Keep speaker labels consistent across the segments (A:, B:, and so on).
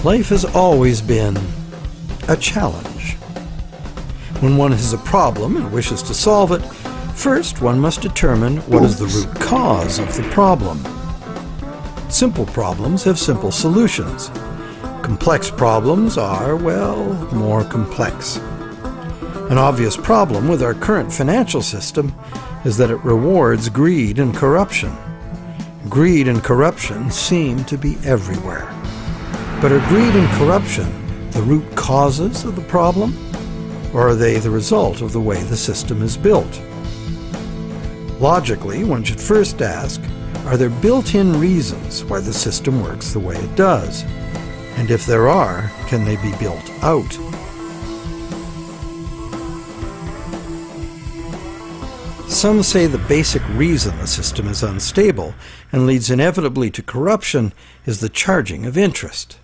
A: Life has always been a challenge. When one has a problem and wishes to solve it, first one must determine what is the root cause of the problem. Simple problems have simple solutions. Complex problems are, well, more complex. An obvious problem with our current financial system is that it rewards greed and corruption. Greed and corruption seem to be everywhere. But are greed and corruption the root causes of the problem, or are they the result of the way the system is built? Logically, one should first ask, are there built-in reasons why the system works the way it does? And if there are, can they be built out? Some say the basic reason the system is unstable and leads inevitably to corruption is the charging of interest.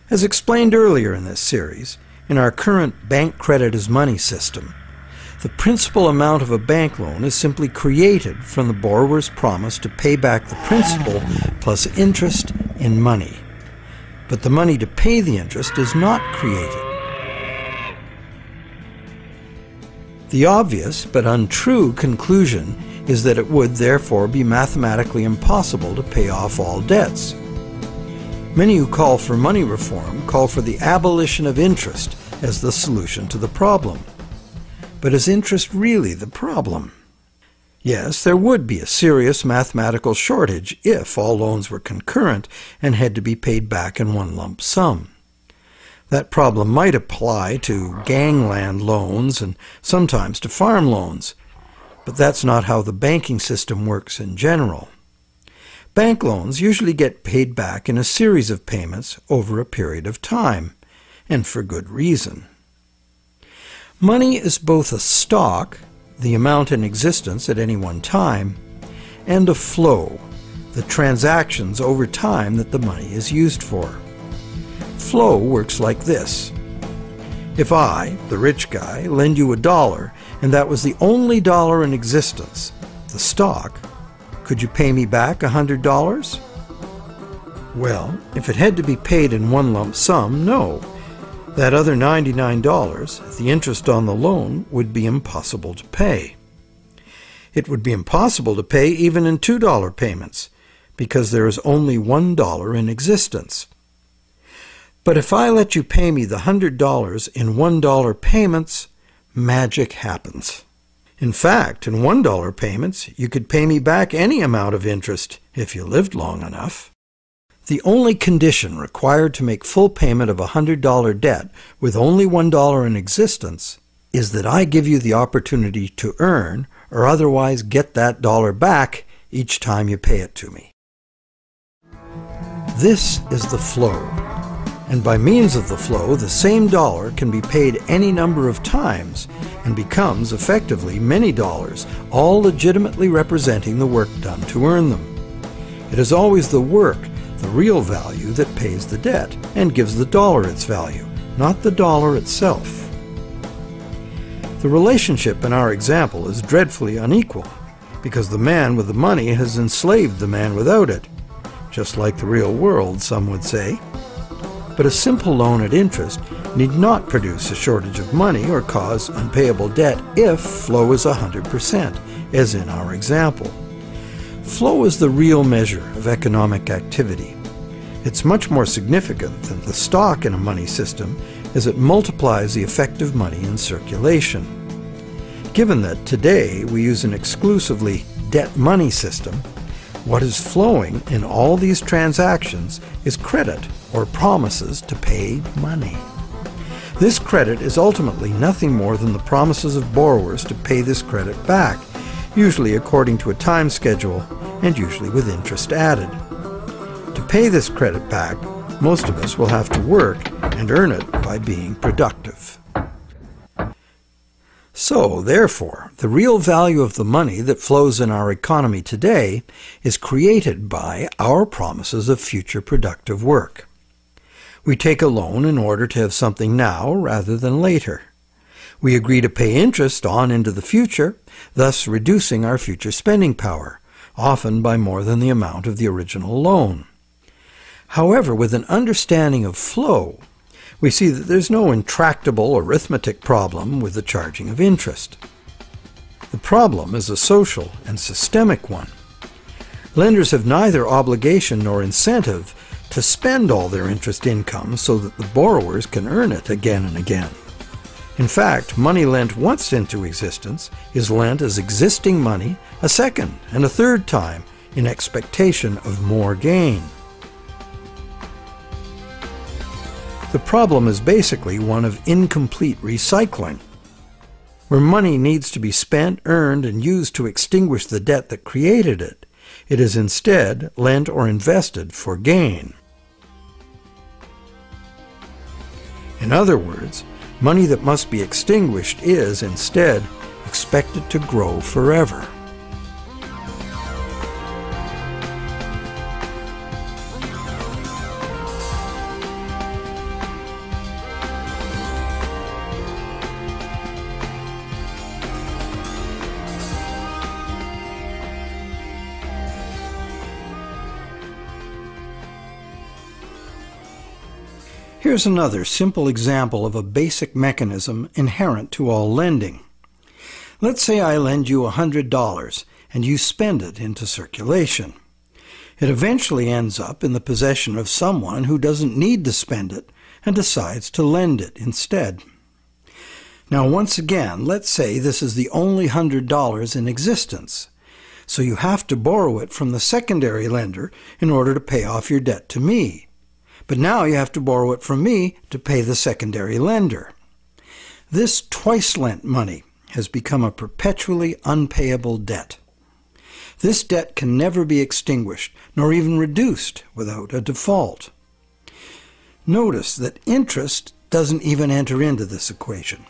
A: As explained earlier in this series, in our current bank credit as money system, the principal amount of a bank loan is simply created from the borrower's promise to pay back the principal plus interest in money. But the money to pay the interest is not created. The obvious but untrue conclusion is that it would therefore be mathematically impossible to pay off all debts. Many who call for money reform call for the abolition of interest as the solution to the problem. But is interest really the problem? Yes, there would be a serious mathematical shortage if all loans were concurrent and had to be paid back in one lump sum. That problem might apply to gangland loans and sometimes to farm loans, but that's not how the banking system works in general. Bank loans usually get paid back in a series of payments over a period of time, and for good reason. Money is both a stock, the amount in existence at any one time, and a flow, the transactions over time that the money is used for. Flow works like this. If I, the rich guy, lend you $1 and that was the only dollar in existence, the stock, could you pay me back $100? Well, if it had to be paid in one lump sum, no. That other $99, the interest on the loan, would be impossible to pay. It would be impossible to pay even in $2 payments, because there is only $1 in existence. But if I let you pay me the $100 in $1 payments, magic happens. In fact, in $1 payments, you could pay me back any amount of interest if you lived long enough. The only condition required to make full payment of a $100 debt with only $1 in existence is that I give you the opportunity to earn or otherwise get that dollar back each time you pay it to me. This is the flow, and by means of the flow, the same dollar can be paid any number of times and becomes effectively many dollars, all legitimately representing the work done to earn them. It is always the work, the real value, that pays the debt and gives the dollar its value, not the dollar itself. The relationship in our example is dreadfully unequal because the man with the money has enslaved the man without it, just like the real world, some would say. But a simple loan at interest need not produce a shortage of money or cause unpayable debt if flow is 100%, as in our example. Flow is the real measure of economic activity. It's much more significant than the stock in a money system, as it multiplies the effective money in circulation. Given that today we use an exclusively debt money system, what is flowing in all these transactions is credit or promises to pay money. This credit is ultimately nothing more than the promises of borrowers to pay this credit back, usually according to a time schedule and usually with interest added. To pay this credit back, most of us will have to work and earn it by being productive. So, therefore, the real value of the money that flows in our economy today is created by our promises of future productive work. We take a loan in order to have something now rather than later. We agree to pay interest on into the future, thus reducing our future spending power, often by more than the amount of the original loan. However, with an understanding of flow, we see that there's no intractable arithmetic problem with the charging of interest. The problem is a social and systemic one. Lenders have neither obligation nor incentive to spend all their interest income so that the borrowers can earn it again and again. In fact, money lent once into existence is lent as existing money a second and a third time in expectation of more gain. The problem is basically one of incomplete recycling. Where money needs to be spent, earned, and used to extinguish the debt that created it, it is instead lent or invested for gain. In other words, money that must be extinguished is, instead, expected to grow forever. Here's another simple example of a basic mechanism inherent to all lending. Let's say I lend you $100 and you spend it into circulation. It eventually ends up in the possession of someone who doesn't need to spend it and decides to lend it instead. Now once again, let's say this is the only $100 in existence, so you have to borrow it from the secondary lender in order to pay off your debt to me. But now you have to borrow it from me to pay the secondary lender. This twice-lent money has become a perpetually unpayable debt. This debt can never be extinguished, nor even reduced without a default. Notice that interest doesn't even enter into this equation.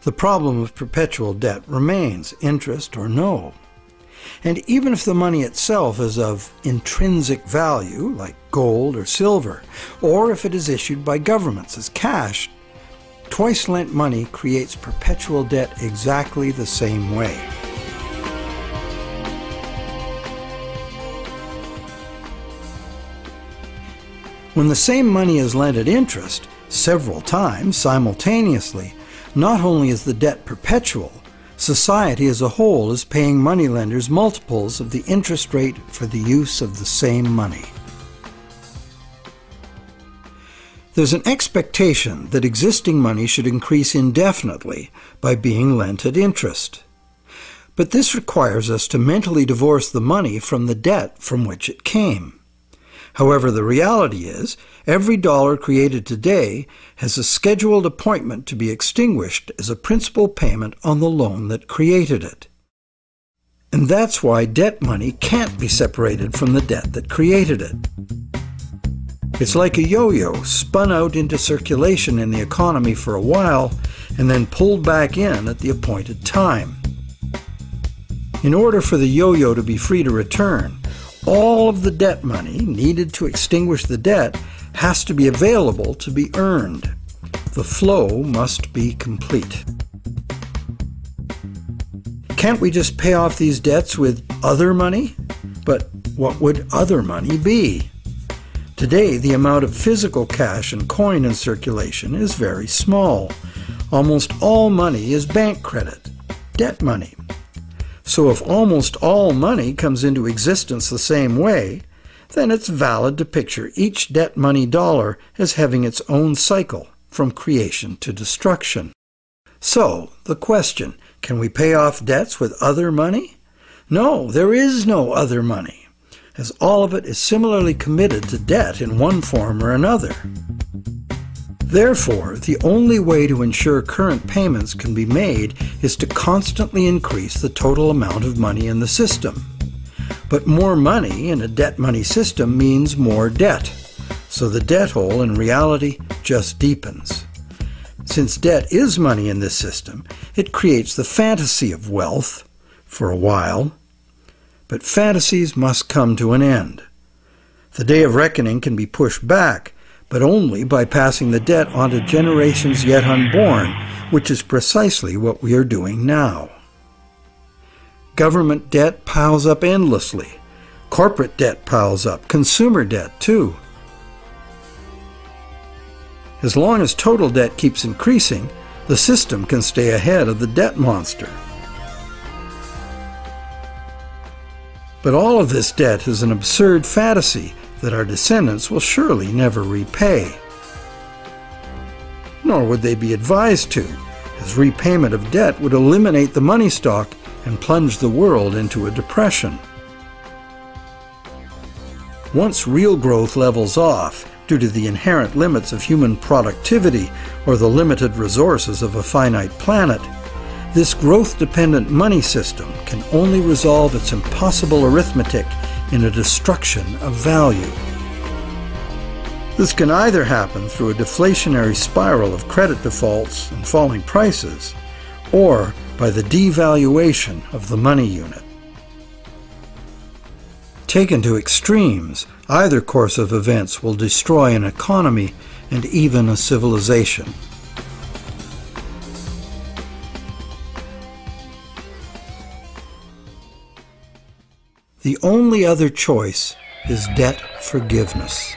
A: The problem of perpetual debt remains, interest or no. And even if the money itself is of intrinsic value, like gold or silver, or if it is issued by governments as cash, twice-lent money creates perpetual debt exactly the same way. When the same money is lent at interest, several times simultaneously, not only is the debt perpetual, society as a whole is paying moneylenders multiples of the interest rate for the use of the same money. There's an expectation that existing money should increase indefinitely by being lent at interest. But this requires us to mentally divorce the money from the debt from which it came. However, the reality is, every dollar created today has a scheduled appointment to be extinguished as a principal payment on the loan that created it. And that's why debt money can't be separated from the debt that created it. It's like a yo-yo spun out into circulation in the economy for a while and then pulled back in at the appointed time. In order for the yo-yo to be free to return, all of the debt money needed to extinguish the debt has to be available to be earned. The flow must be complete. Can't we just pay off these debts with other money? But what would other money be? Today, the amount of physical cash and coin in circulation is very small. Almost all money is bank credit, debt money. So if almost all money comes into existence the same way, then it's valid to picture each debt money dollar as having its own cycle from creation to destruction. So, the question, can we pay off debts with other money? No, there is no other money, as all of it is similarly committed to debt in one form or another. Therefore, the only way to ensure current payments can be made is to constantly increase the total amount of money in the system. But more money in a debt money system means more debt, so the debt hole in reality just deepens. Since debt is money in this system, it creates the fantasy of wealth for a while. But fantasies must come to an end. The day of reckoning can be pushed back, but only by passing the debt on to generations yet unborn, which is precisely what we are doing now. Government debt piles up endlessly. Corporate debt piles up, consumer debt too. As long as total debt keeps increasing, the system can stay ahead of the debt monster. But all of this debt is an absurd fantasy that our descendants will surely never repay. Nor would they be advised to, as repayment of debt would eliminate the money stock and plunge the world into a depression. Once real growth levels off due to the inherent limits of human productivity or the limited resources of a finite planet, this growth-dependent money system can only resolve its impossible arithmetic in a destruction of value. This can either happen through a deflationary spiral of credit defaults and falling prices, or by the devaluation of the money unit. Taken to extremes, either course of events will destroy an economy and even a civilization. The only other choice is debt forgiveness.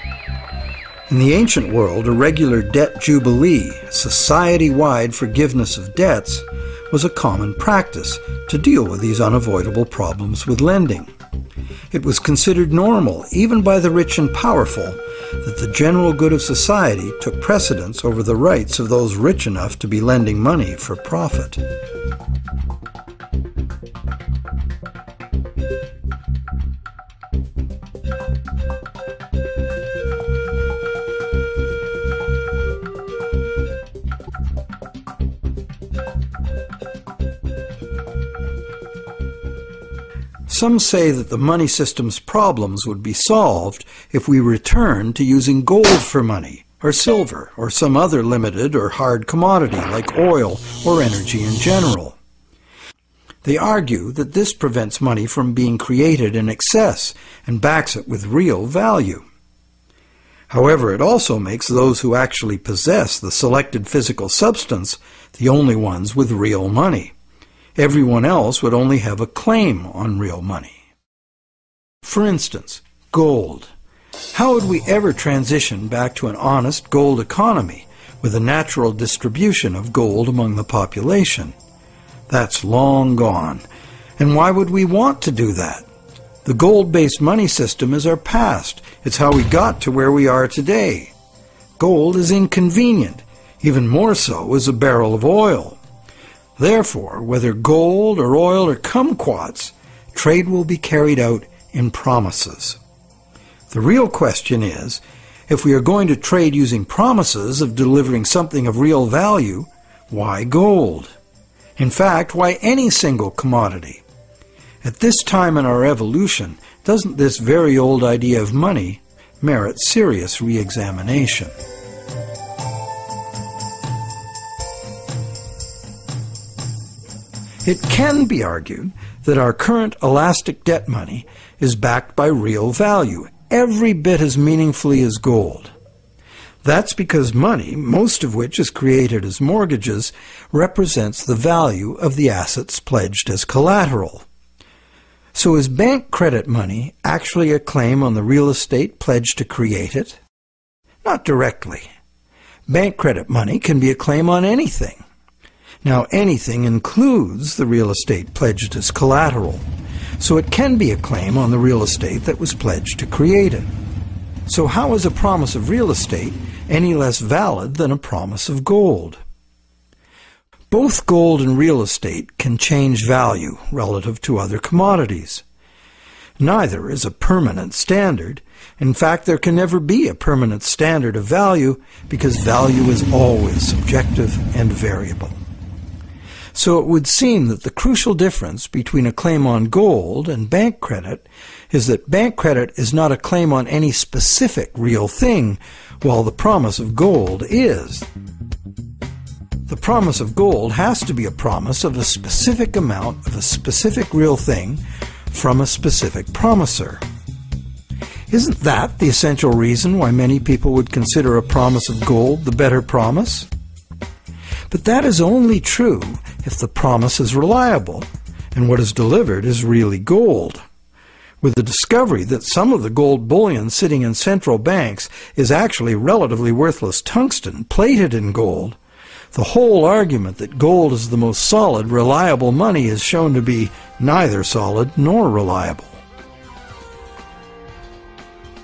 A: In the ancient world, a regular debt jubilee, society-wide forgiveness of debts, was a common practice to deal with these unavoidable problems with lending. It was considered normal, even by the rich and powerful, that the general good of society took precedence over the rights of those rich enough to be lending money for profit. Some say that the money system's problems would be solved if we returned to using gold for money, or silver, or some other limited or hard commodity like oil or energy in general. They argue that this prevents money from being created in excess and backs it with real value. However, it also makes those who actually possess the selected physical substance the only ones with real money. Everyone else would only have a claim on real money. For instance, gold. How would we ever transition back to an honest gold economy with a natural distribution of gold among the population? That's long gone. And why would we want to do that? The gold-based money system is our past. It's how we got to where we are today. Gold is inconvenient. Even more so is a barrel of oil. Therefore, whether gold or oil or kumquats, trade will be carried out in promises. The real question is, if we are going to trade using promises of delivering something of real value, why gold? In fact, why any single commodity? At this time in our evolution, doesn't this very old idea of money merit serious re-examination? It can be argued that our current elastic debt money is backed by real value, every bit as meaningfully as gold. That's because money, most of which is created as mortgages, represents the value of the assets pledged as collateral. So is bank credit money actually a claim on the real estate pledged to create it? Not directly. Bank credit money can be a claim on anything. Now, anything includes the real estate pledged as collateral, so it can be a claim on the real estate that was pledged to create it. So how is a promise of real estate any less valid than a promise of gold? Both gold and real estate can change value relative to other commodities. Neither is a permanent standard. In fact, there can never be a permanent standard of value because value is always subjective and variable. So it would seem that the crucial difference between a claim on gold and bank credit is that bank credit is not a claim on any specific real thing, while the promise of gold is. The promise of gold has to be a promise of a specific amount of a specific real thing from a specific promiser. Isn't that the essential reason why many people would consider a promise of gold the better promise? But that is only true if the promise is reliable and what is delivered is really gold. with the discovery that some of the gold bullion sitting in central banks is actually relatively worthless tungsten plated in gold, the whole argument that gold is the most solid, reliable money is shown to be neither solid nor reliable.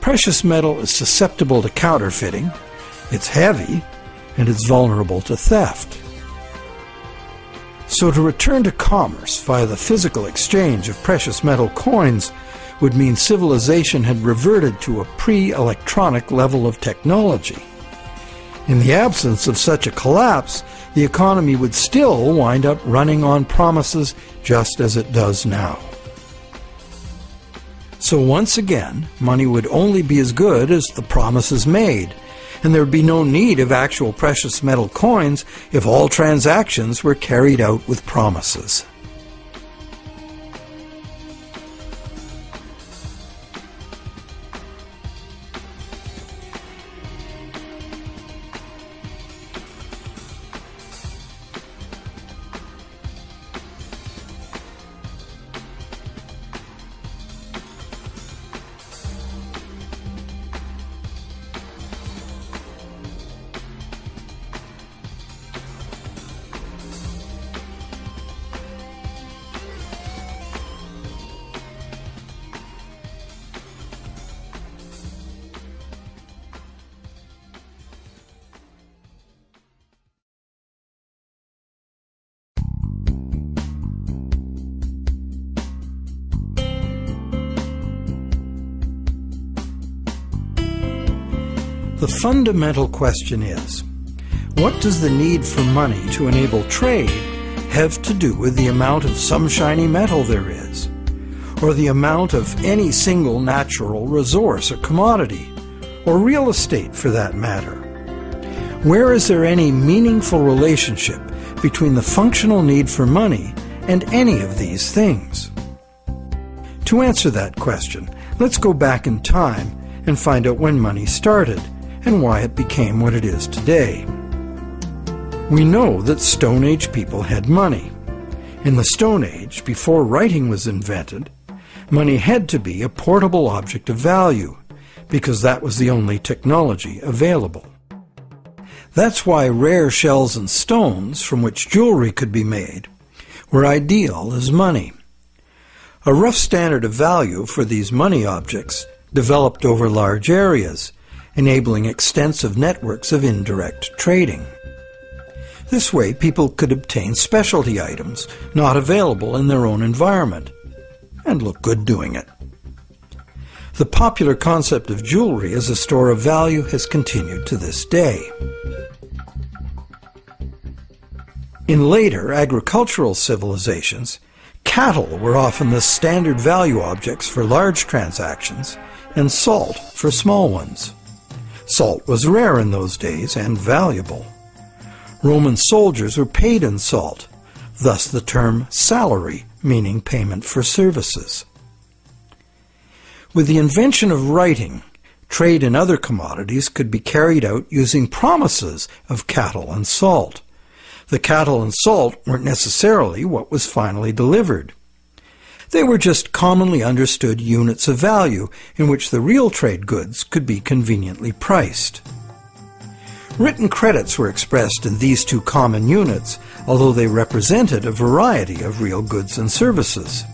A: Precious metal is susceptible to counterfeiting, it's heavy, and it's vulnerable to theft. So to return to commerce via the physical exchange of precious metal coins would mean civilization had reverted to a pre-electronic level of technology. In the absence of such a collapse, the economy would still wind up running on promises just as it does now. So once again, money would only be as good as the promises made, and there would be no need of actual precious metal coins if all transactions were carried out with promises. The fundamental question is, what does the need for money to enable trade have to do with the amount of some shiny metal there is, or the amount of any single natural resource or commodity, or real estate for that matter? Where is there any meaningful relationship between the functional need for money and any of these things? To answer that question, let's go back in time and find out when money started and why it became what it is today. We know that Stone Age people had money. In the Stone Age, before writing was invented, money had to be a portable object of value, because that was the only technology available. That's why rare shells and stones, from which jewelry could be made, were ideal as money. A rough standard of value for these money objects developed over large areas, enabling extensive networks of indirect trading. This way, people could obtain specialty items not available in their own environment, and look good doing it. The popular concept of jewelry as a store of value has continued to this day. In later agricultural civilizations, cattle were often the standard value objects for large transactions, and salt for small ones. Salt was rare in those days and valuable. Roman soldiers were paid in salt, thus the term salary, meaning payment for services. With the invention of writing, trade in other commodities could be carried out using promises of cattle and salt. The cattle and salt weren't necessarily what was finally delivered. They were just commonly understood units of value in which the real trade goods could be conveniently priced. Written credits were expressed in these two common units, although they represented a variety of real goods and services.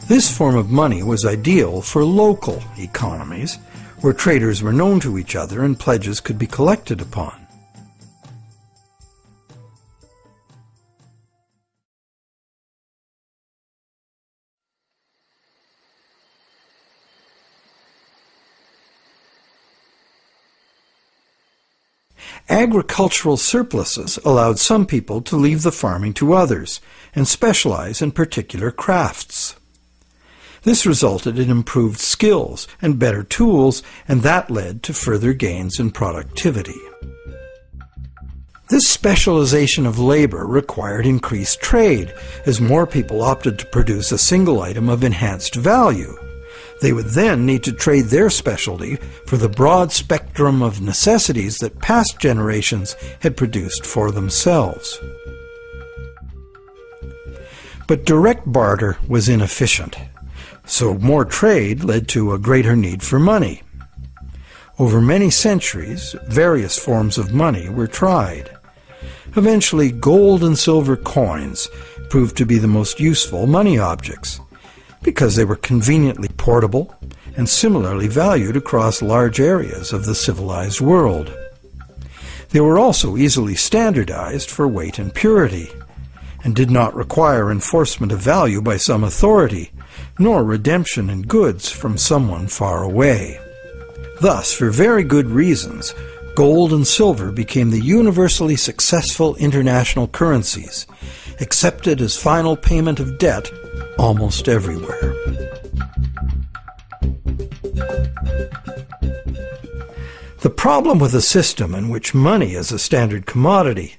A: This form of money was ideal for local economies, where traders were known to each other and pledges could be collected upon. Agricultural surpluses allowed some people to leave the farming to others and specialize in particular crafts. This resulted in improved skills and better tools, and that led to further gains in productivity. This specialization of labor required increased trade, as more people opted to produce a single item of enhanced value. They would then need to trade their specialty for the broad spectrum of necessities that past generations had produced for themselves. But direct barter was inefficient. So more trade led to a greater need for money. Over many centuries, various forms of money were tried. Eventually, gold and silver coins proved to be the most useful money objects because they were conveniently portable and similarly valued across large areas of the civilized world. They were also easily standardized for weight and purity, and did not require enforcement of value by some authority, nor redemption in goods from someone far away. Thus, for very good reasons, gold and silver became the universally successful international currencies, accepted as final payment of debt almost everywhere. The problem with a system in which money is a standard commodity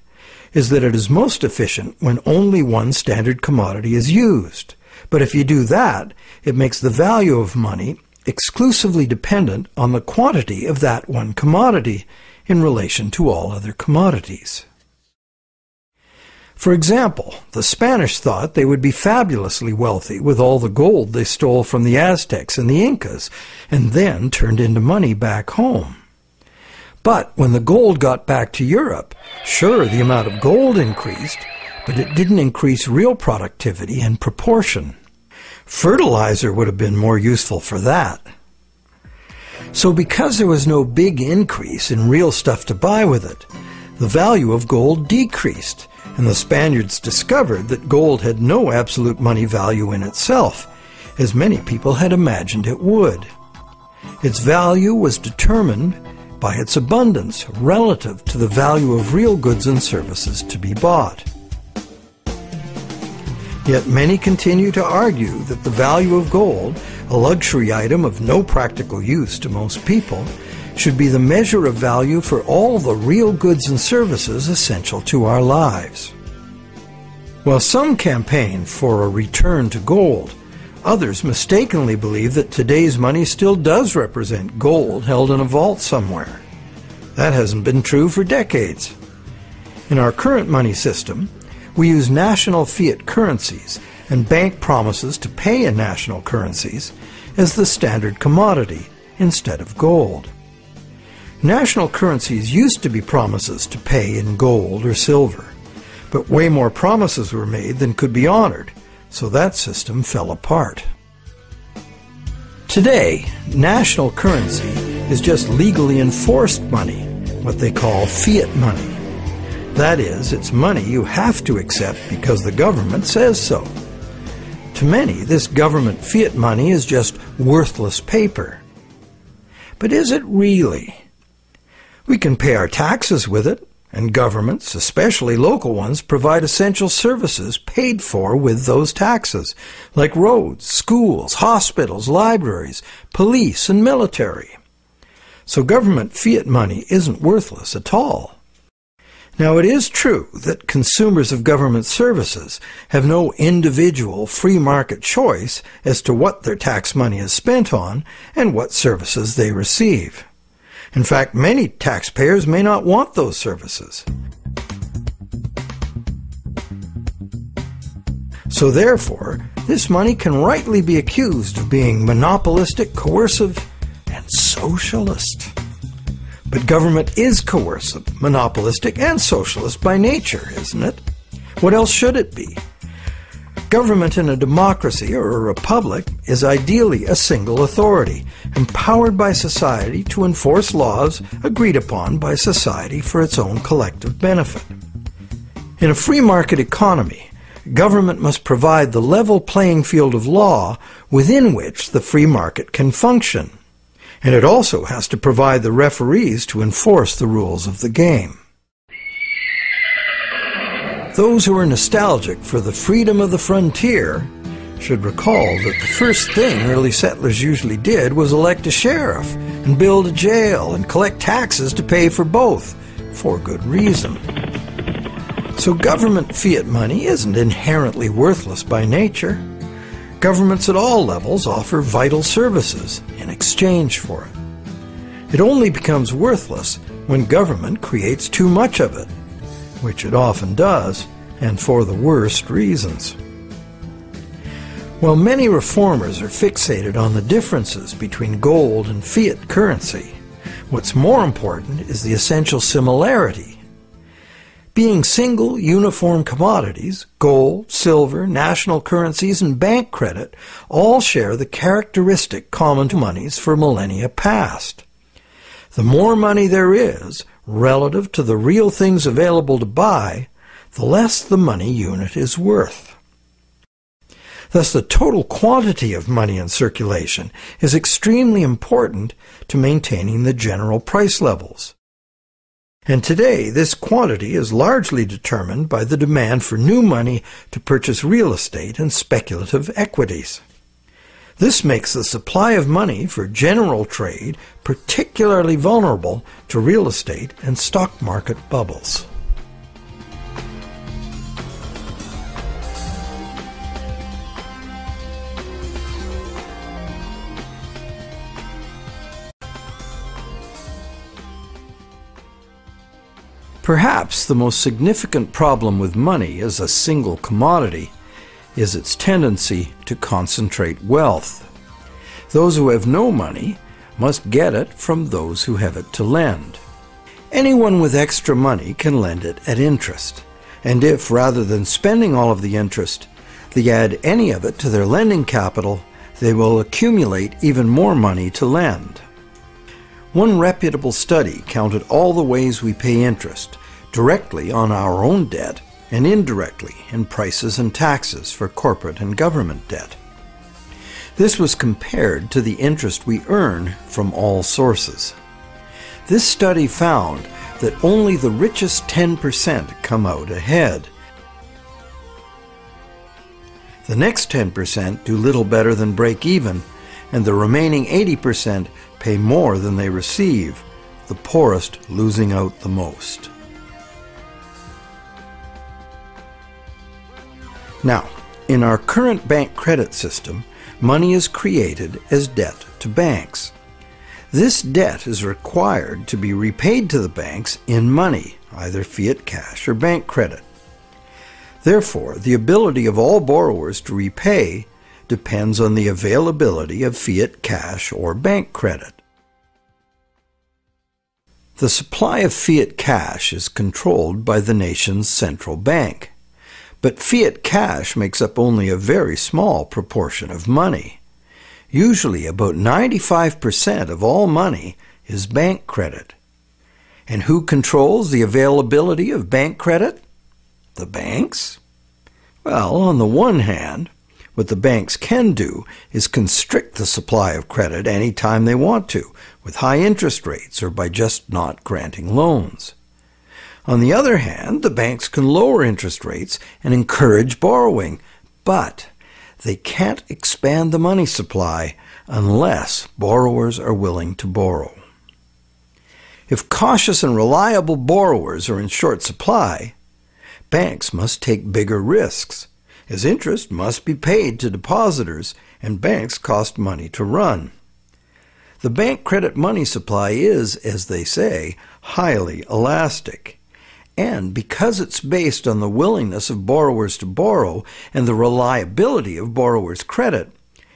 A: is that it is most efficient when only one standard commodity is used. But if you do that, it makes the value of money exclusively dependent on the quantity of that one commodity in relation to all other commodities. For example, the Spanish thought they would be fabulously wealthy with all the gold they stole from the Aztecs and the Incas, and then turned into money back home. But when the gold got back to Europe, sure, the amount of gold increased, but it didn't increase real productivity in proportion. Fertilizer would have been more useful for that. So because there was no big increase in real stuff to buy with it, the value of gold decreased, and the Spaniards discovered that gold had no absolute money value in itself, as many people had imagined it would. Its value was determined by its abundance relative to the value of real goods and services to be bought. Yet many continue to argue that the value of gold, a luxury item of no practical use to most people, should be the measure of value for all the real goods and services essential to our lives. While some campaign for a return to gold, others mistakenly believe that today's money still does represent gold held in a vault somewhere. That hasn't been true for decades. In our current money system, we use national fiat currencies and bank promises to pay in national currencies as the standard commodity instead of gold. National currencies used to be promises to pay in gold or silver, but way more promises were made than could be honored, so that system fell apart. Today, national currency is just legally enforced money, what they call fiat money. That is, it's money you have to accept because the government says so. To many, this government fiat money is just worthless paper. But is it really? We can pay our taxes with it, and governments, especially local ones, provide essential services paid for with those taxes, like roads, schools, hospitals, libraries, police, and military. So government fiat money isn't worthless at all. Now, it is true that consumers of government services have no individual free market choice as to what their tax money is spent on and what services they receive. In fact, many taxpayers may not want those services. So therefore, this money can rightly be accused of being monopolistic, coercive, and socialist. But government is coercive, monopolistic, and socialist by nature, isn't it? What else should it be? Government in a democracy or a republic is ideally a single authority, empowered by society to enforce laws agreed upon by society for its own collective benefit. In a free market economy, government must provide the level playing field of law within which the free market can function. And it also has to provide the referees to enforce the rules of the game. Those who are nostalgic for the freedom of the frontier should recall that the first thing early settlers usually did was elect a sheriff and build a jail and collect taxes to pay for both, for good reason. So government fiat money isn't inherently worthless by nature. Governments at all levels offer vital services in exchange for it. It only becomes worthless when government creates too much of it, which it often does, and for the worst reasons. While many reformers are fixated on the differences between gold and fiat currency, what's more important is the essential similarity. Being single, uniform commodities, gold, silver, national currencies, and bank credit all share the characteristic common to monies for millennia past. The more money there is, relative to the real things available to buy, the less the money unit is worth. Thus, the total quantity of money in circulation is extremely important to maintaining the general price levels. And today, this quantity is largely determined by the demand for new money to purchase real estate and speculative equities. This makes the supply of money for general trade particularly vulnerable to real estate and stock market bubbles. Perhaps the most significant problem with money as a single commodity is its tendency to concentrate wealth. Those who have no money must get it from those who have it to lend. Anyone with extra money can lend it at interest, and if, rather than spending all of the interest, they add any of it to their lending capital, they will accumulate even more money to lend. One reputable study counted all the ways we pay interest, directly on our own debt and indirectly in prices and taxes for corporate and government debt. This was compared to the interest we earn from all sources. This study found that only the richest 10% come out ahead. The next 10% do little better than break even, and the remaining 80% pay more than they receive, the poorest losing out the most. Now, in our current bank credit system, money is created as debt to banks. This debt is required to be repaid to the banks in money, either fiat cash or bank credit. Therefore, the ability of all borrowers to repay depends on the availability of fiat cash or bank credit. The supply of fiat cash is controlled by the nation's central bank, but fiat cash makes up only a very small proportion of money. Usually about 95% of all money is bank credit. And who controls the availability of bank credit? The banks? Well, on the one hand, what the banks can do is constrict the supply of credit any time they want to, with high interest rates or by just not granting loans. On the other hand, the banks can lower interest rates and encourage borrowing, but they can't expand the money supply unless borrowers are willing to borrow. If cautious and reliable borrowers are in short supply, banks must take bigger risks, as interest must be paid to depositors and banks cost money to run. The bank credit money supply is, as they say, highly elastic. And because it's based on the willingness of borrowers to borrow and the reliability of borrowers' credit,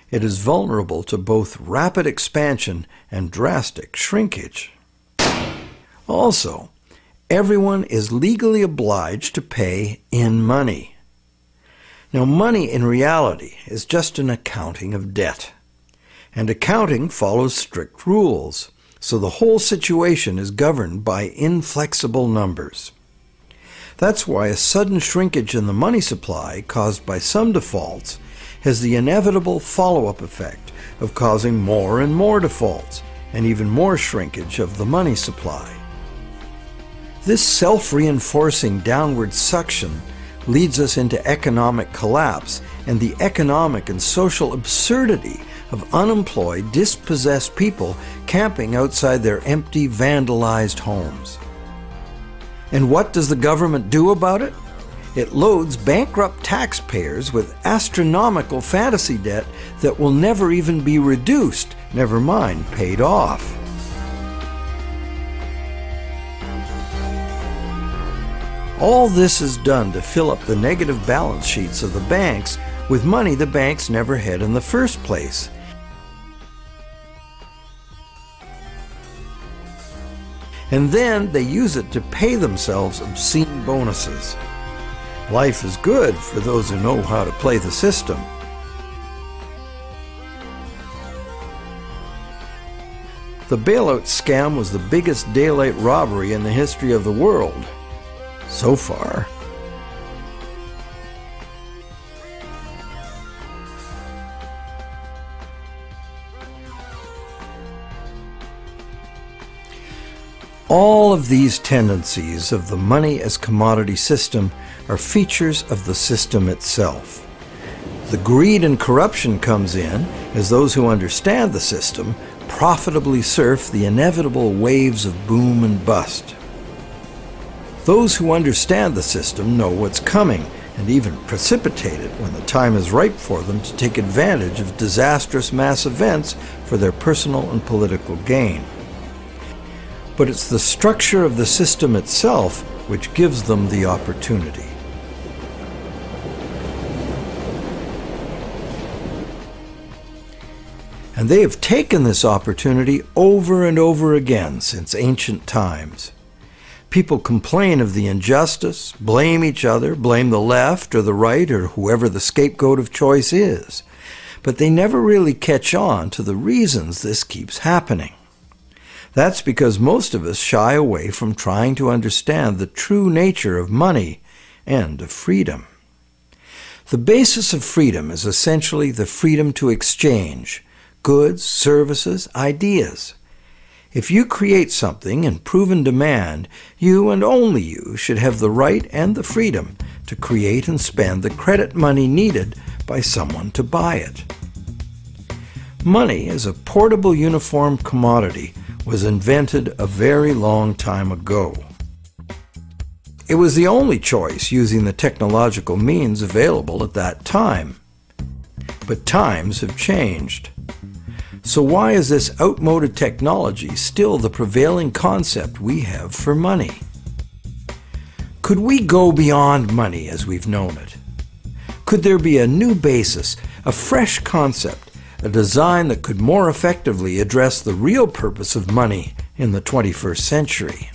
A: it is vulnerable to both rapid expansion and drastic shrinkage. Also, everyone is legally obliged to pay in money. Now, money in reality is just an accounting of debt, and accounting follows strict rules, so the whole situation is governed by inflexible numbers. That's why a sudden shrinkage in the money supply caused by some defaults has the inevitable follow-up effect of causing more and more defaults and even more shrinkage of the money supply. This self-reinforcing downward suction leads us into economic collapse and the economic and social absurdity of unemployed, dispossessed people camping outside their empty, vandalized homes. And what does the government do about it? It loads bankrupt taxpayers with astronomical fantasy debt that will never even be reduced, never mind paid off. All this is done to fill up the negative balance sheets of the banks with money the banks never had in the first place. And then they use it to pay themselves obscene bonuses. Life is good for those who know how to play the system. The bailout scam was the biggest daylight robbery in the history of the world. So far. All of these tendencies of the money as commodity system are features of the system itself. The greed and corruption comes in as those who understand the system profitably surf the inevitable waves of boom and bust. Those who understand the system know what's coming and even precipitate it when the time is ripe for them to take advantage of disastrous mass events for their personal and political gain. But it's the structure of the system itself which gives them the opportunity. And they have taken this opportunity over and over again since ancient times. People complain of the injustice, blame each other, blame the left or the right or whoever the scapegoat of choice is. But they never really catch on to the reasons this keeps happening. That's because most of us shy away from trying to understand the true nature of money and of freedom. The basis of freedom is essentially the freedom to exchange goods, services, ideas. If you create something in proven demand, you and only you should have the right and the freedom to create and spend the credit money needed by someone to buy it. Money as a portable uniform commodity was invented a very long time ago. It was the only choice using the technological means available at that time. But times have changed. So why is this outmoded technology still the prevailing concept we have for money? Could we go beyond money as we've known it? Could there be a new basis, a fresh concept, a design that could more effectively address the real purpose of money in the 21st century?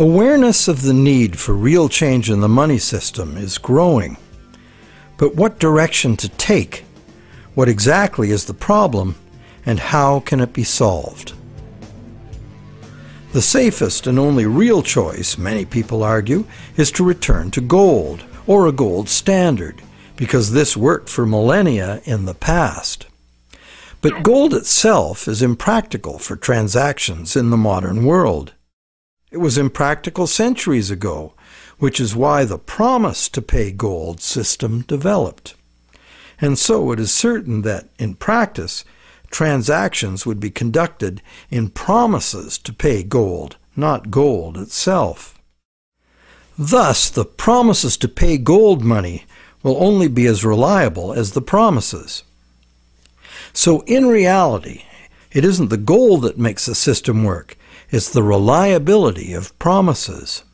A: Awareness of the need for real change in the money system is growing, But what direction to take? What exactly is the problem, and how can it be solved? The safest and only real choice, many people argue, is to return to gold, or a gold standard, because this worked for millennia in the past. But gold itself is impractical for transactions in the modern world. It was impractical centuries ago, which is why the promise to pay gold system developed. And so it is certain that, in practice, transactions would be conducted in promises to pay gold, not gold itself. Thus, the promises to pay gold money will only be as reliable as the promises. So in reality, it isn't the gold that makes the system work, it's the reliability of promises.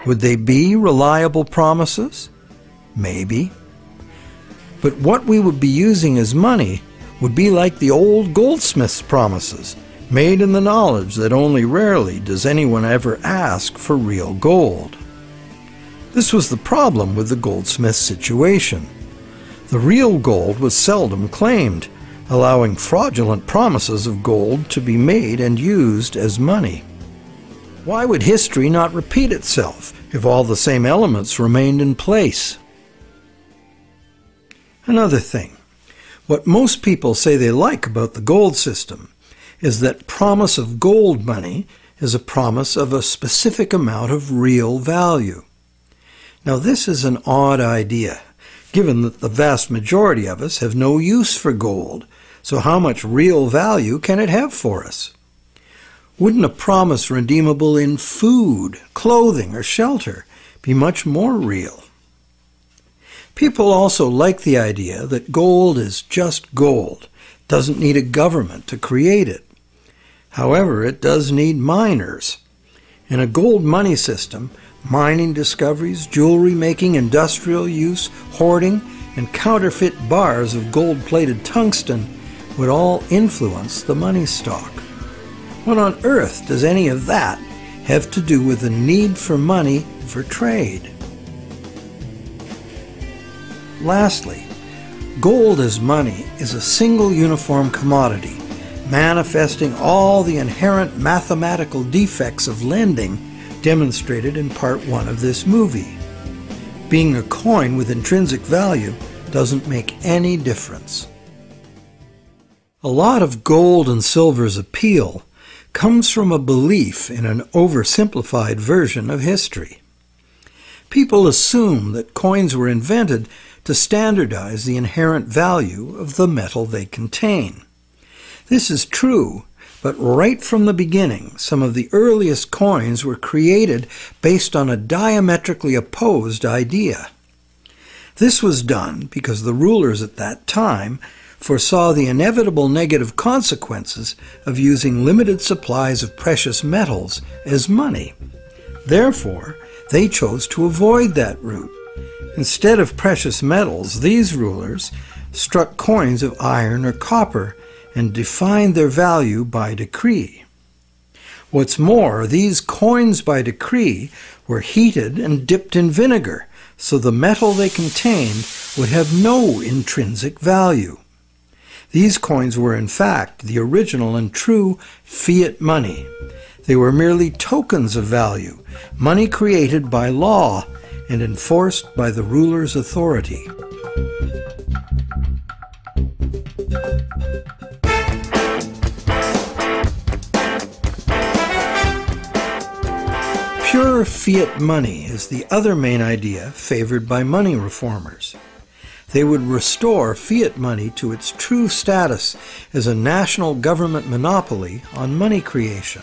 A: Would they be reliable promises? Maybe. But what we would be using as money would be like the old goldsmith's promises, made in the knowledge that only rarely does anyone ever ask for real gold. This was the problem with the goldsmith situation. The real gold was seldom claimed, allowing fraudulent promises of gold to be made and used as money. Why would history not repeat itself if all the same elements remained in place? Another thing, what most people say they like about the gold system is that promise of gold money is a promise of a specific amount of real value. Now this is an odd idea, given that the vast majority of us have no use for gold, so how much real value can it have for us? Wouldn't a promise redeemable in food, clothing, or shelter be much more real? People also like the idea that gold is just gold, doesn't need a government to create it. However, it does need miners. In a gold money system, mining discoveries, jewelry making, industrial use, hoarding, and counterfeit bars of gold-plated tungsten would all influence the money stock. What on earth does any of that have to do with the need for money for trade? Lastly, gold as money is a single uniform commodity, manifesting all the inherent mathematical defects of lending demonstrated in part 1 of this movie. Being a coin with intrinsic value doesn't make any difference. A lot of gold and silver's appeal comes from a belief in an oversimplified version of history. People assume that coins were invented to standardize the inherent value of the metal they contain. This is true, but right from the beginning, some of the earliest coins were created based on a diametrically opposed idea. This was done because the rulers at that time foresaw the inevitable negative consequences of using limited supplies of precious metals as money. Therefore, they chose to avoid that route. Instead of precious metals, these rulers struck coins of iron or copper and defined their value by decree. What's more, these coins by decree were heated and dipped in vinegar, so the metal they contained would have no intrinsic value. These coins were in fact the original and true fiat money. They were merely tokens of value, money created by law and enforced by the ruler's authority. Pure fiat money is the other main idea favored by money reformers. They would restore fiat money to its true status as a national government monopoly on money creation.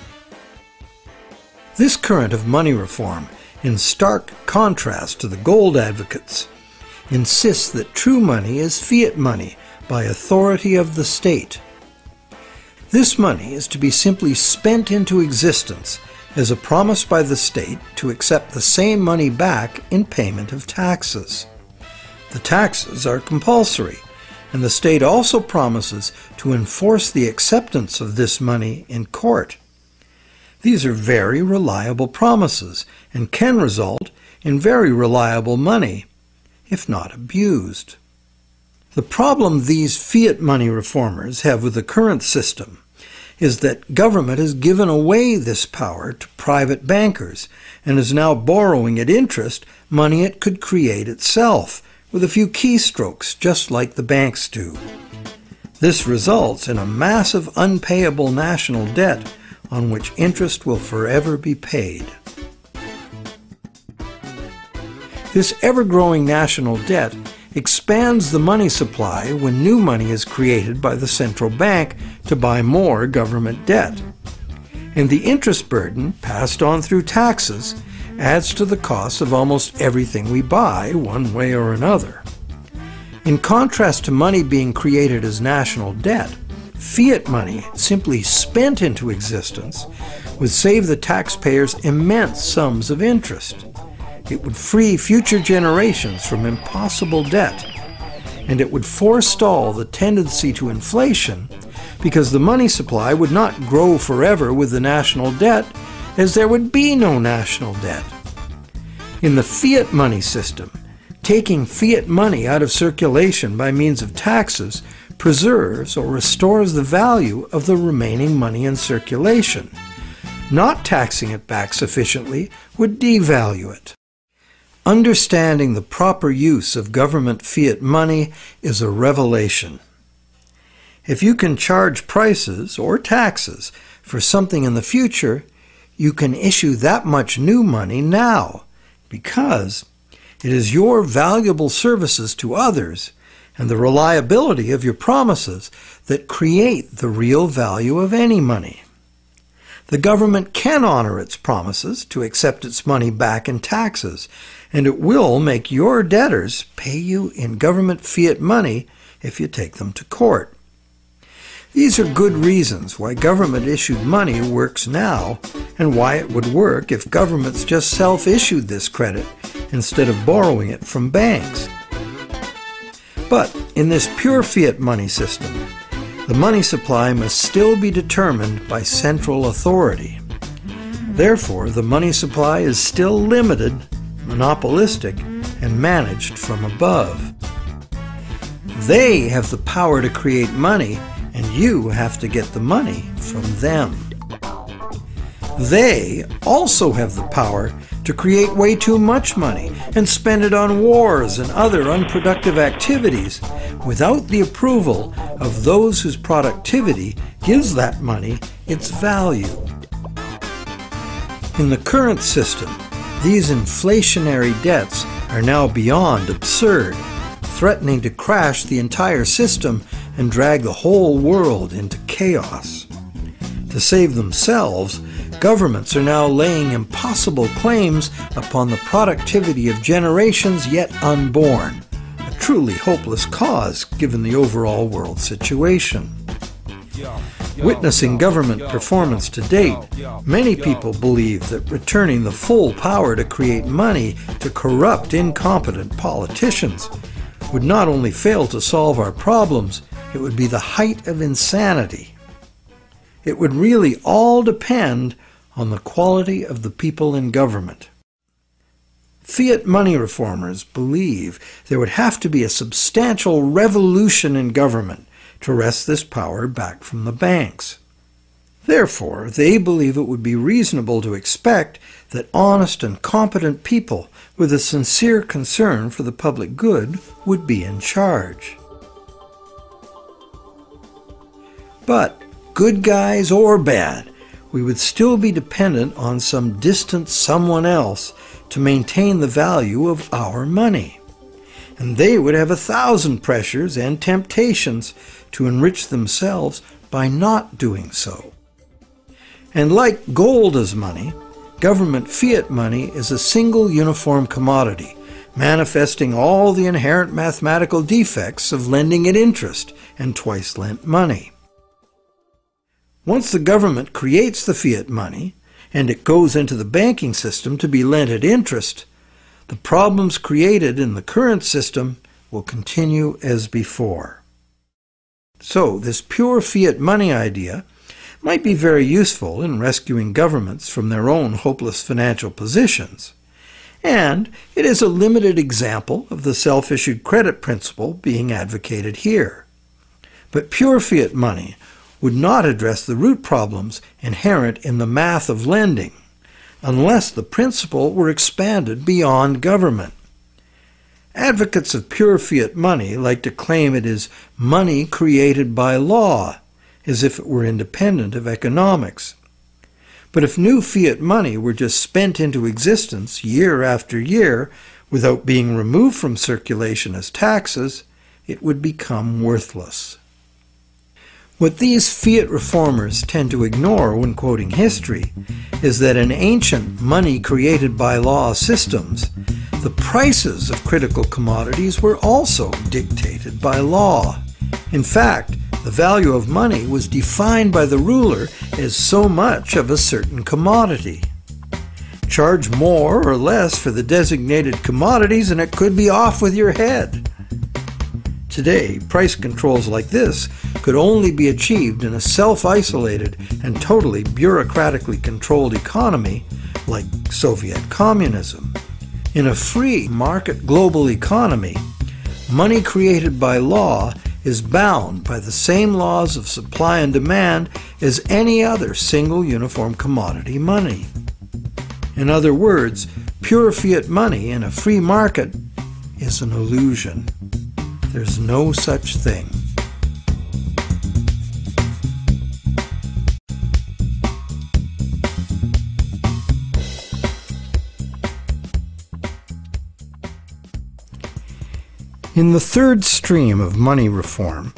A: This current of money reform, in stark contrast to the gold advocates, insists that true money is fiat money by authority of the state. This money is to be simply spent into existence as a promise by the state to accept the same money back in payment of taxes. The taxes are compulsory, and the state also promises to enforce the acceptance of this money in court. These are very reliable promises and can result in very reliable money. if not abused. The problem these fiat money reformers have with the current system is that government has given away this power to private bankers and is now borrowing at interest money it could create itself with a few keystrokes, just like the banks do. This results in a massive unpayable national debt on which interest will forever be paid. This ever-growing national debt expands the money supply when new money is created by the central bank to buy more government debt. And the interest burden, passed on through taxes, adds to the cost of almost everything we buy, one way or another. In contrast to money being created as national debt, fiat money, simply spent into existence, would save the taxpayers immense sums of interest. It would free future generations from impossible debt, and it would forestall the tendency to inflation because the money supply would not grow forever with the national debt, as there would be no national debt. In the fiat money system, taking fiat money out of circulation by means of taxes preserves or restores the value of the remaining money in circulation. Not taxing it back sufficiently would devalue it. Understanding the proper use of government fiat money is a revelation. If you can charge prices or taxes for something in the future, you can issue that much new money now, because it is your valuable services to others and the reliability of your promises that create the real value of any money. The government can honor its promises to accept its money back in taxes, and it will make your debtors pay you in government fiat money if you take them to court. These are good reasons why government-issued money works now, and why it would work if governments just self-issued this credit instead of borrowing it from banks. But in this pure fiat money system, the money supply must still be determined by central authority. Therefore, the money supply is still limited, monopolistic, and managed from above. They have the power to create money, and you have to get the money from them. They also have the power to create way too much money and spend it on wars and other unproductive activities without the approval of those whose productivity gives that money its value. In the current system, these inflationary debts are now beyond absurd, threatening to crash the entire system and drag the whole world into chaos. To save themselves, governments are now laying impossible claims upon the productivity of generations yet unborn, a truly hopeless cause given the overall world situation. Witnessing government performance to date, many people believe that returning the full power to create money to corrupt, incompetent politicians would not only fail to solve our problems, it would be the height of insanity. It would really all depend on the quality of the people in government. Fiat money reformers believe there would have to be a substantial revolution in government to wrest this power back from the banks. Therefore, they believe it would be reasonable to expect that honest and competent people with a sincere concern for the public good would be in charge. But, good guys or bad, we would still be dependent on some distant someone else to maintain the value of our money. And they would have 1,000 pressures and temptations to enrich themselves by not doing so. And like gold as money, government fiat money is a single uniform commodity, manifesting all the inherent mathematical defects of lending at interest and twice lent money. Once the government creates the fiat money, and it goes into the banking system to be lent at interest, the problems created in the current system will continue as before. So, this pure fiat money idea might be very useful in rescuing governments from their own hopeless financial positions, and it is a limited example of the self-issued credit principle being advocated here. But pure fiat money would not address the root problems inherent in the math of lending, unless the principle were expanded beyond government. Advocates of pure fiat money like to claim it is money created by law, as if it were independent of economics. But if new fiat money were just spent into existence year after year without being removed from circulation as taxes, it would become worthless. What these fiat reformers tend to ignore when quoting history is that in ancient money-created-by-law systems, the prices of critical commodities were also dictated by law. In fact, the value of money was defined by the ruler as so much of a certain commodity. Charge more or less for the designated commodities and it could be off with your head. Today, price controls like this could only be achieved in a self-isolated and totally bureaucratically controlled economy like Soviet communism. In a free market global economy, money created by law is bound by the same laws of supply and demand as any other single uniform commodity money. In other words, pure fiat money in a free market is an illusion. There's no such thing. In the third stream of money reform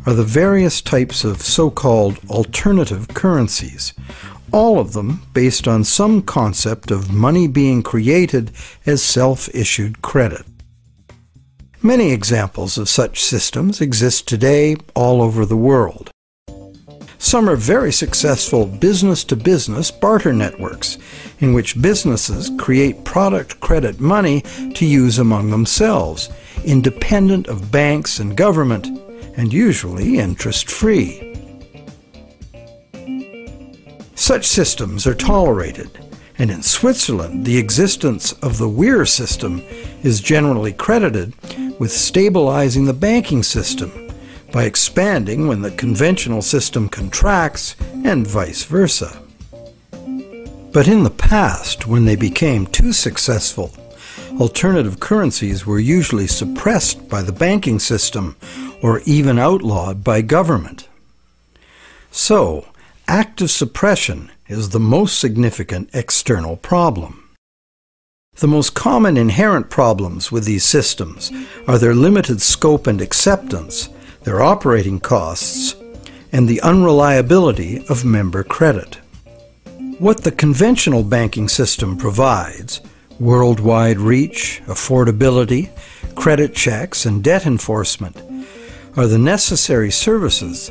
A: are the various types of so-called alternative currencies, all of them based on some concept of money being created as self-issued credit. Many examples of such systems exist today all over the world. Some are very successful business-to-business barter networks, in which businesses create product credit money to use among themselves, independent of banks and government, and usually interest-free. Such systems are tolerated, and in Switzerland the existence of the Weir system is generally credited with stabilizing the banking system by expanding when the conventional system contracts and vice versa. But in the past, when they became too successful, alternative currencies were usually suppressed by the banking system or even outlawed by government. So, active suppression is the most significant external problem. The most common inherent problems with these systems are their limited scope and acceptance, their operating costs, and the unreliability of member credit. What the conventional banking system provides, worldwide reach, affordability, credit checks, and debt enforcement, are the necessary services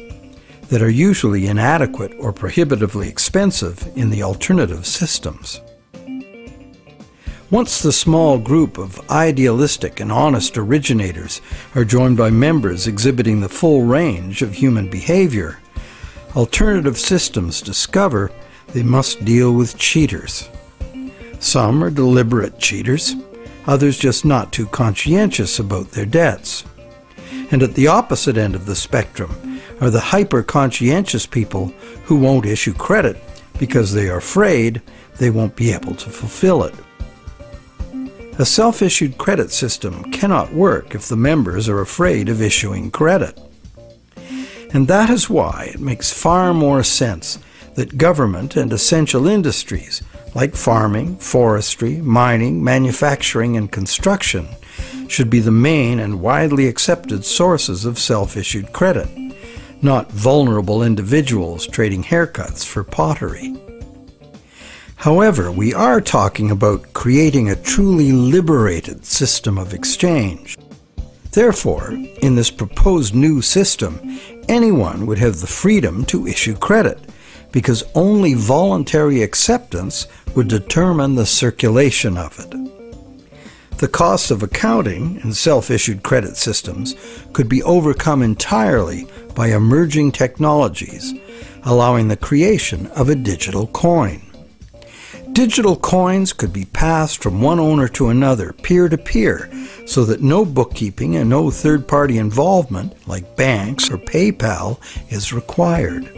A: that are usually inadequate or prohibitively expensive in the alternative systems. Once the small group of idealistic and honest originators are joined by members exhibiting the full range of human behavior, alternative systems discover they must deal with cheaters. Some are deliberate cheaters, others just not too conscientious about their debts. And at the opposite end of the spectrum are the hyper-conscientious people who won't issue credit because they are afraid they won't be able to fulfill it. A self-issued credit system cannot work if the members are afraid of issuing credit. And that is why it makes far more sense that government and essential industries like farming, forestry, mining, manufacturing, and construction should be the main and widely accepted sources of self-issued credit, not vulnerable individuals trading haircuts for pottery. However, we are talking about creating a truly liberated system of exchange. Therefore, in this proposed new system, anyone would have the freedom to issue credit, because only voluntary acceptance would determine the circulation of it. The cost of accounting in self-issued credit systems could be overcome entirely by emerging technologies, allowing the creation of a digital coin. Digital coins could be passed from one owner to another, peer-to-peer, so that no bookkeeping and no third-party involvement, like banks or PayPal, is required.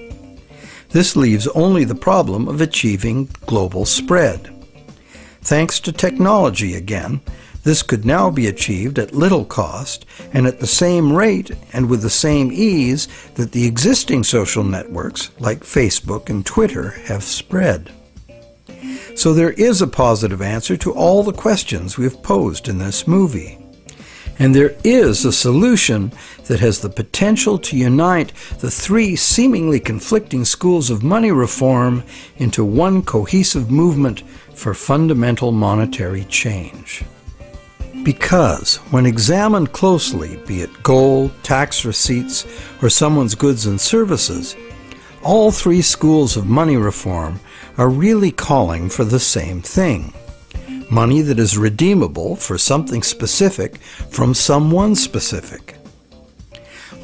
A: This leaves only the problem of achieving global spread. Thanks to technology again, this could now be achieved at little cost and at the same rate and with the same ease that the existing social networks like Facebook and Twitter have spread. So there is a positive answer to all the questions we have posed in this movie. And there is a solution that has the potential to unite the three seemingly conflicting schools of money reform into one cohesive movement for fundamental monetary change. Because, when examined closely, be it gold, tax receipts, or someone's goods and services, all three schools of money reform are really calling for the same thing: money that is redeemable for something specific from someone specific.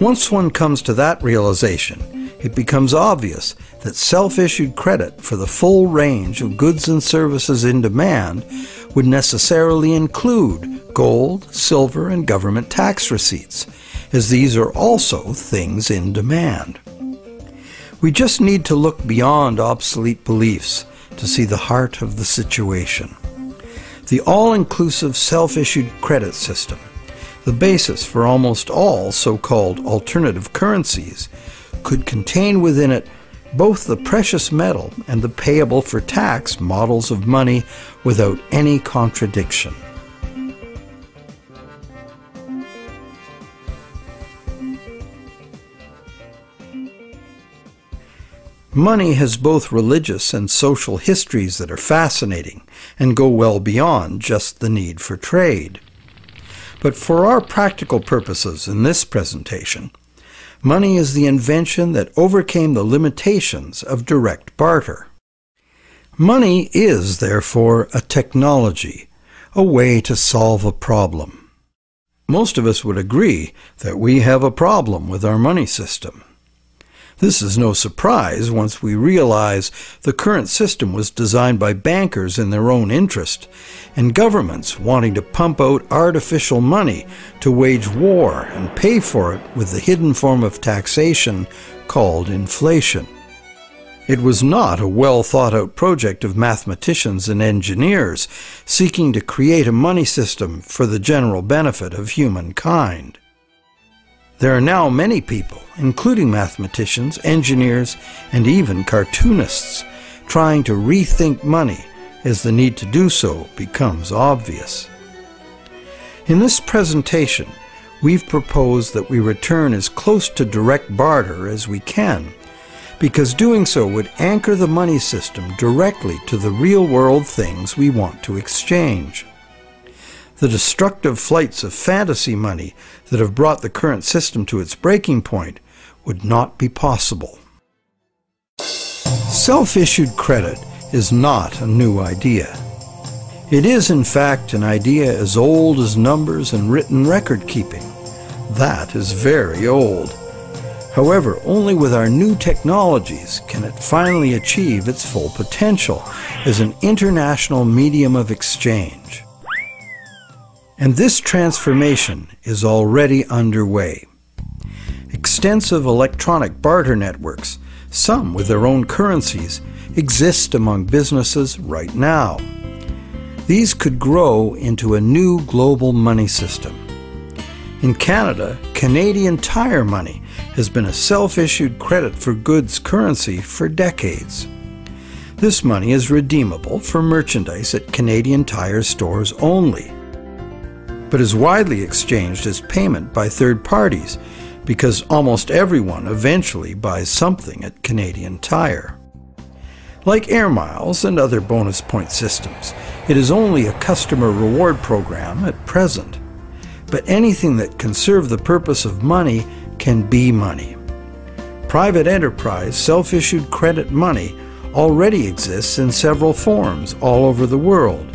A: Once one comes to that realization, it becomes obvious that self-issued credit for the full range of goods and services in demand would necessarily include gold, silver, and government tax receipts, as these are also things in demand. We just need to look beyond obsolete beliefs to see the heart of the situation. The all-inclusive self-issued credit system, the basis for almost all so-called alternative currencies, could contain within it both the precious metal and the payable for tax models of money without any contradiction. Money has both religious and social histories that are fascinating and go well beyond just the need for trade. But for our practical purposes in this presentation, money is the invention that overcame the limitations of direct barter. Money is, therefore, a technology, a way to solve a problem. Most of us would agree that we have a problem with our money system. This is no surprise once we realize the current system was designed by bankers in their own interest, and governments wanting to pump out artificial money to wage war and pay for it with the hidden form of taxation called inflation. It was not a well-thought-out project of mathematicians and engineers seeking to create a money system for the general benefit of humankind. There are now many people, including mathematicians, engineers, and even cartoonists, trying to rethink money as the need to do so becomes obvious. In this presentation, we've proposed that we return as close to direct barter as we can, because doing so would anchor the money system directly to the real-world things we want to exchange. The destructive flights of fantasy money that have brought the current system to its breaking point would not be possible. Self-issued credit is not a new idea. It is, in fact, an idea as old as numbers and written record-keeping. That is very old. However, only with our new technologies can it finally achieve its full potential as an international medium of exchange. And this transformation is already underway. Extensive electronic barter networks, some with their own currencies, exist among businesses right now. These could grow into a new global money system. In Canada, Canadian Tire Money has been a self-issued credit for goods currency for decades. This money is redeemable for merchandise at Canadian Tire stores only, but is widely exchanged as payment by third parties because almost everyone eventually buys something at Canadian Tire. Like Air Miles and other bonus point systems, it is only a customer reward program at present. But anything that can serve the purpose of money can be money. Private enterprise self-issued credit money already exists in several forms all over the world,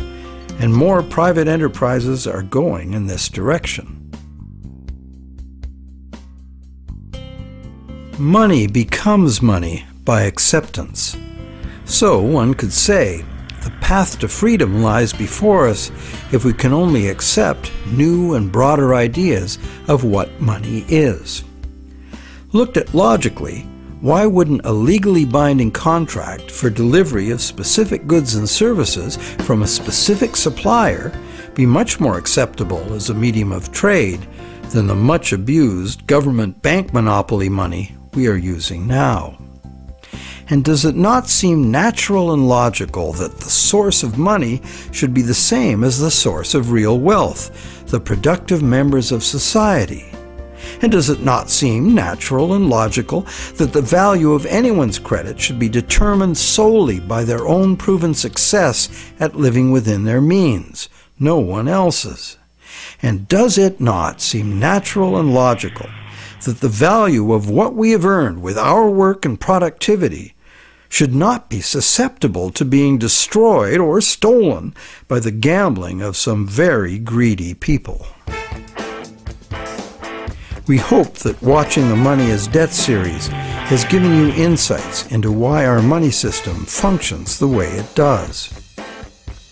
A: and more private enterprises are going in this direction. Money becomes money by acceptance. So one could say, the path to freedom lies before us if we can only accept new and broader ideas of what money is. Looked at logically, why wouldn't a legally binding contract for delivery of specific goods and services from a specific supplier be much more acceptable as a medium of trade than the much abused government bank monopoly money we are using now? And does it not seem natural and logical that the source of money should be the same as the source of real wealth, the productive members of society? And does it not seem natural and logical that the value of anyone's credit should be determined solely by their own proven success at living within their means, no one else's? And does it not seem natural and logical that the value of what we have earned with our work and productivity should not be susceptible to being destroyed or stolen by the gambling of some very greedy people? We hope that watching the Money is Debt series has given you insights into why our money system functions the way it does.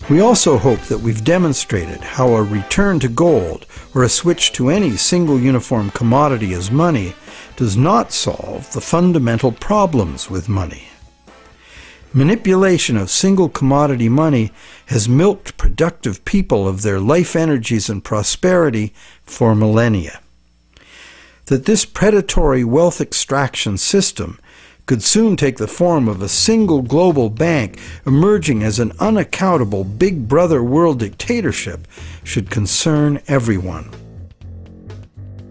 A: We also hope that we've demonstrated how a return to gold or a switch to any single uniform commodity as money does not solve the fundamental problems with money. Manipulation of single commodity money has milked productive people of their life energies and prosperity for millennia. That this predatory wealth extraction system could soon take the form of a single global bank emerging as an unaccountable big brother world dictatorship should concern everyone.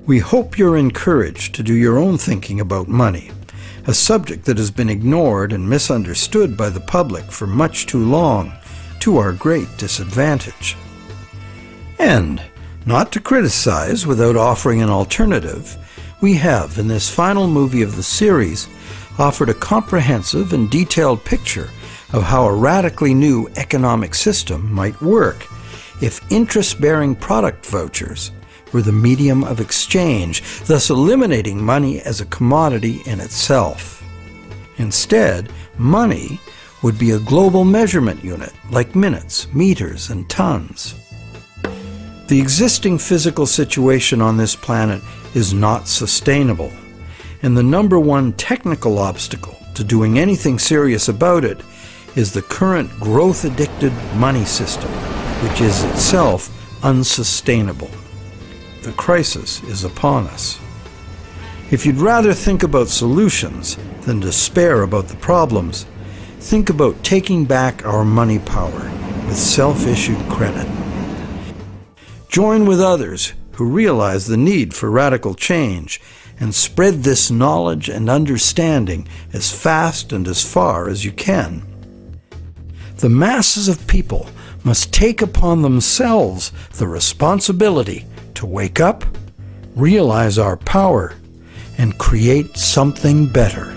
A: We hope you're encouraged to do your own thinking about money, a subject that has been ignored and misunderstood by the public for much too long, to our great disadvantage. And, not to criticize without offering an alternative, we have, in this final movie of the series, offered a comprehensive and detailed picture of how a radically new economic system might work if interest-bearing product vouchers were the medium of exchange, thus eliminating money as a commodity in itself. Instead, money would be a global measurement unit like minutes, meters, and tons. The existing physical situation on this planet is not sustainable, and the number one technical obstacle to doing anything serious about it is the current growth-addicted money system, which is itself unsustainable. The crisis is upon us. If you'd rather think about solutions than despair about the problems, think about taking back our money power with self-issued credit. Join with others who realize the need for radical change and spread this knowledge and understanding as fast and as far as you can. The masses of people must take upon themselves the responsibility to wake up, realize our power, and create something better.